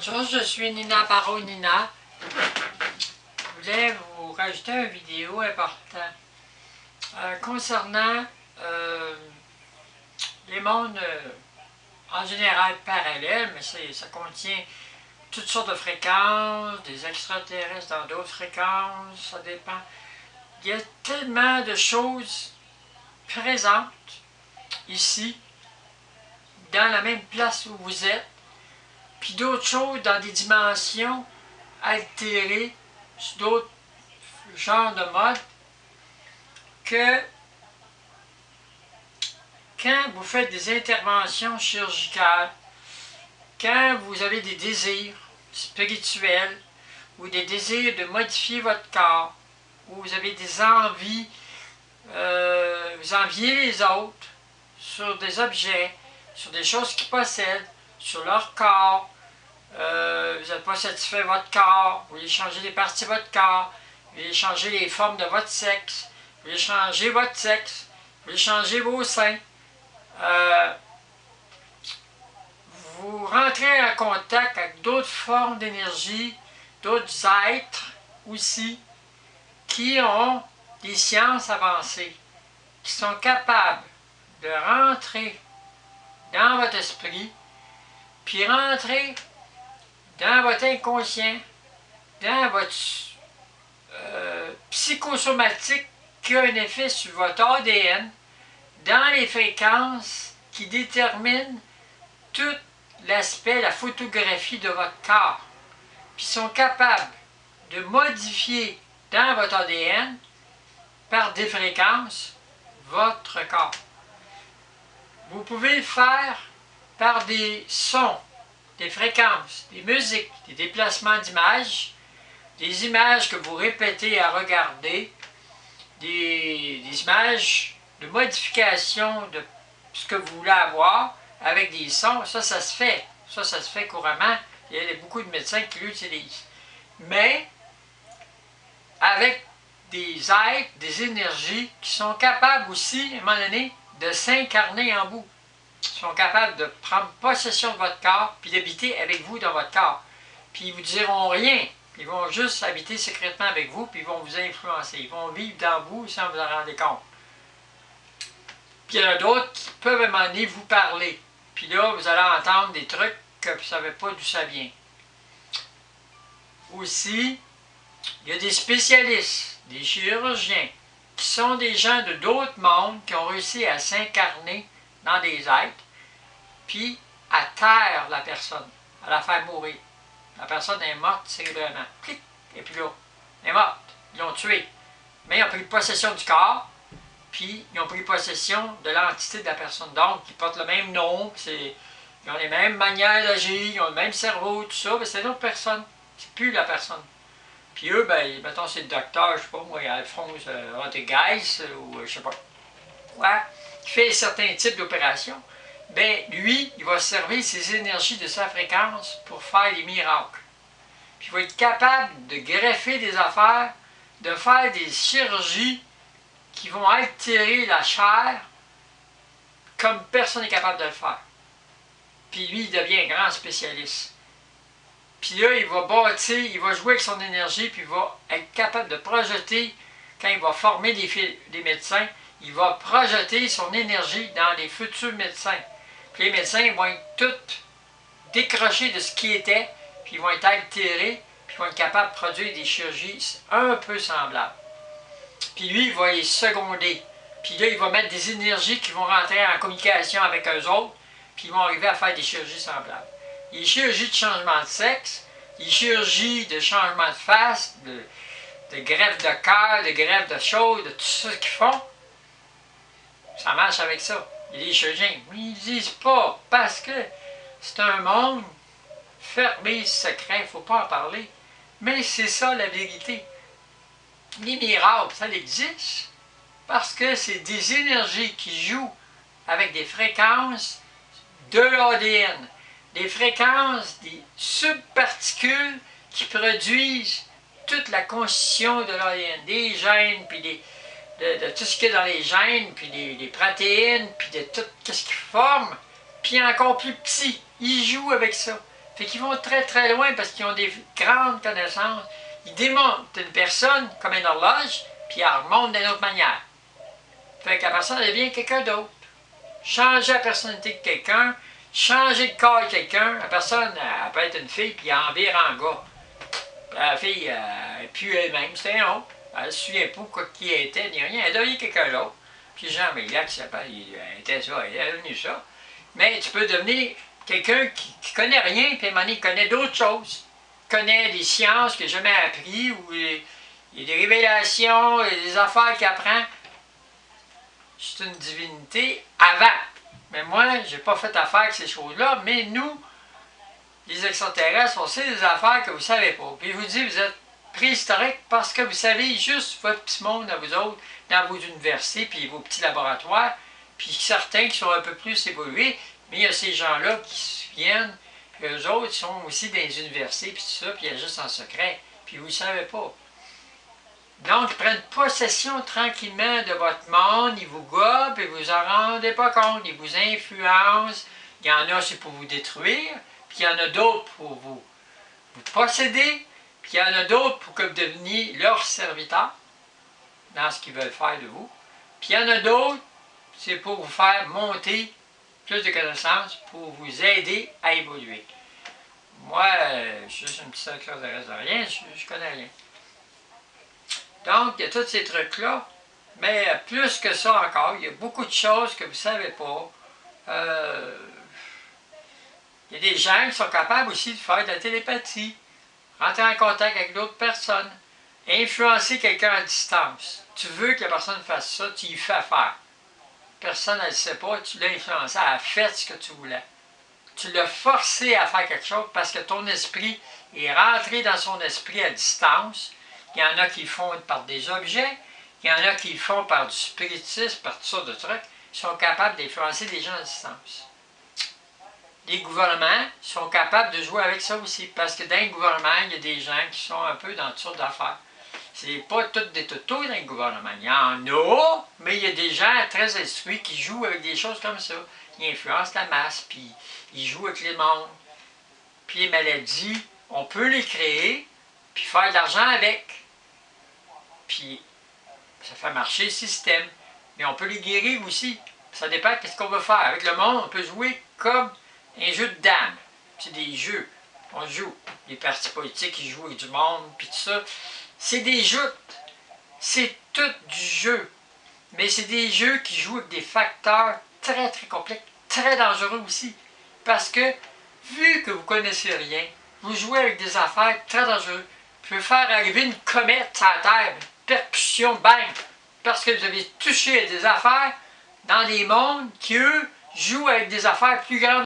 Bonjour, je suis Nina Parot-Nina. Je voulais vous rajouter une vidéo importante concernant les mondes en général parallèles, mais ça contient toutes sortes de fréquences, des extraterrestres dans d'autres fréquences, ça dépend. Il y a tellement de choses présentes ici, dans la même place où vous êtes, puis d'autres choses dans des dimensions altérées, sur d'autres genres de modes, que quand vous faites des interventions chirurgicales, quand vous avez des désirs spirituels ou des désirs de modifier votre corps, ou vous avez des envies, vous enviez les autres sur des objets, sur des choses qu'ils possèdent, sur leur corps, vous n'êtes pas satisfait de votre corps, vous voulez changer des parties de votre corps, vous voulez changer les formes de votre sexe, vous voulez changer votre sexe, vous voulez changer vos seins, vous rentrez en contact avec d'autres formes d'énergie, d'autres êtres aussi, qui ont des sciences avancées, qui sont capables de rentrer dans votre esprit, puis rentrer dans votre inconscient, dans votre psychosomatique qui a un effet sur votre ADN, dans les fréquences qui déterminent tout l'aspect, la photographie de votre corps, puis sont capables de modifier dans votre ADN, par des fréquences, votre corps. Vous pouvez le faire par des sons, des fréquences, des musiques, des déplacements d'images, des images que vous répétez à regarder, des images de modification de ce que vous voulez avoir avec des sons. Ça se fait. Ça se fait couramment. Il y a beaucoup de médecins qui l'utilisent. Mais avec des êtres, des énergies qui sont capables aussi, à un moment donné, de s'incarner en vous. Ils sont capables de prendre possession de votre corps puis d'habiter avec vous dans votre corps. Puis ils ne vous diront rien. Ils vont juste habiter secrètement avec vous puis ils vont vous influencer. Ils vont vivre dans vous sans vous en rendre compte. Puis il y en a d'autres qui peuvent à un moment donné vous parler. Puis là, vous allez entendre des trucs que vous ne savez pas d'où ça vient. Aussi, il y a des spécialistes, des chirurgiens, qui sont des gens de d'autres mondes qui ont réussi à s'incarner dans des êtres, puis à taire la personne, à la faire mourir. La personne est morte cérébralement. Clic, et puis là, elle est morte. Ils l'ont tuée. Mais ils ont pris possession du corps, puis ils ont pris possession de l'entité de la personne. Donc, ils portent le même nom, ils ont les mêmes manières d'agir, ils ont le même cerveau, tout ça, mais c'est une autre personne. C'est plus la personne. Puis eux, ben, mettons, c'est le docteur, je sais pas moi, Alphonse Rodriguez, ou je sais pas quoi, qui fait certains types d'opérations, ben, lui, il va servir ses énergies de sa fréquence pour faire des miracles. Puis il va être capable de greffer des affaires, de faire des chirurgies qui vont altérer la chair comme personne n'est capable de le faire. Puis lui, il devient un grand spécialiste. Puis là, il va bâtir, il va jouer avec son énergie, puis il va être capable de projeter, quand il va former des médecins, il va projeter son énergie dans les futurs médecins. Puis les médecins vont être tous décrochés de ce qui était, puis ils vont être altérés, puis ils vont être capables de produire des chirurgies un peu semblables. Puis lui, il va les seconder. Puis là, il va mettre des énergies qui vont rentrer en communication avec eux autres, puis ils vont arriver à faire des chirurgies semblables. Les chirurgies de changement de sexe, les chirurgies de changement de face, de greffe de cœur, de greffe de choses, de tout ça qu'ils font, ça marche avec ça. Il y a des chirurgiens, mais ils ne disent pas, parce que c'est un monde fermé, secret, il ne faut pas en parler. Mais c'est ça la vérité. Les miracles, ça existe, parce que c'est des énergies qui jouent avec des fréquences de l'ADN. Des fréquences, des subparticules qui produisent toute la constitution de l'ADN, des gènes, puis de tout ce qu'il y a dans les gènes, puis des protéines, puis de tout ce qu'ils forment, puis encore plus petit. Ils jouent avec ça. Fait qu'ils vont très très loin parce qu'ils ont des grandes connaissances. Ils démontent une personne comme une horloge, puis ils la remontent d'une autre manière. Fait que la personne devient quelqu'un d'autre. Changer la personnalité de quelqu'un, changer le corps de quelqu'un. La personne, elle peut être une fille, puis elle en vire en gars. La fille, elle n'est plus elle-même, c'était un autre. Elle ne se souvient pas qui elle était, ni rien. Elle devient quelqu'un d'autre. Puis Jean Méliac, qui s'appelle, il était ça, il est devenu ça. Mais tu peux devenir quelqu'un qui ne connaît rien, puis à un moment donné, il connaît d'autres choses. Il connaît des sciences qu'il n'a jamais appris, ou il y a des révélations, et des affaires qu'il apprend. C'est une divinité avant. Mais moi, je n'ai pas fait affaire avec ces choses-là, mais nous, les extraterrestres, on sait des affaires que vous ne savez pas. Puis je vous dis, vous êtes préhistorique parce que vous savez juste votre petit monde à vous autres, dans vos universités, puis vos petits laboratoires, puis certains qui sont un peu plus évolués, mais il y a ces gens-là qui viennent, puis eux autres sont aussi dans les universités, puis tout ça, puis ils agissent en secret, puis vous ne savez pas. Donc, ils prennent possession tranquillement de votre monde, ils vous gobent, et vous ne vous en rendez pas compte, ils vous influencent. Il y en a, c'est pour vous détruire, puis il y en a d'autres pour vous posséder, puis il y en a d'autres pour que vous deveniez leurs serviteurs dans ce qu'ils veulent faire de vous. Puis il y en a d'autres, c'est pour vous faire monter plus de connaissances, pour vous aider à évoluer. Moi, je suis juste une petite extraterrestre de rien, je connais rien. Donc, il y a tous ces trucs-là, mais plus que ça encore, il y a beaucoup de choses que vous ne savez pas. Il y a des gens qui sont capables aussi de faire de la télépathie, rentrer en contact avec d'autres personnes, influencer quelqu'un à distance. Tu veux que la personne fasse ça, tu y fais faire. Personne ne le sait pas, tu l'as influencé, elle a fait ce que tu voulais. Tu l'as forcé à faire quelque chose parce que ton esprit est rentré dans son esprit à distance. Il y en a qui le font par des objets, il y en a qui le font par du spiritisme, par toutes sortes de trucs. Ils sont capables d'influencer des gens à distance. Les gouvernements sont capables de jouer avec ça aussi, parce que dans le gouvernement, il y a des gens qui sont un peu dans toutes sortes d'affaires. C'est pas tous des totos dans le gouvernement. Il y en a, mais il y a des gens très instruits qui jouent avec des choses comme ça. Ils influencent la masse, puis ils jouent avec les mondes. Puis les maladies, on peut les créer, puis faire de l'argent avec. Puis ça fait marcher le système. Mais on peut les guérir aussi. Ça dépend de ce qu'on veut faire. Avec le monde, on peut jouer comme un jeu de dames. C'est des jeux. On joue. Les partis politiques, ils jouent avec du monde, puis tout ça. C'est des jeux. C'est tout du jeu. Mais c'est des jeux qui jouent avec des facteurs très très complexes, très dangereux aussi. Parce que, vu que vous ne connaissez rien, vous jouez avec des affaires très dangereuses. Vous pouvez faire arriver une comète sur la Terre, une percussion, bang! Parce que vous avez touché à des affaires dans des mondes qui, eux, jouent avec des affaires plus grandes.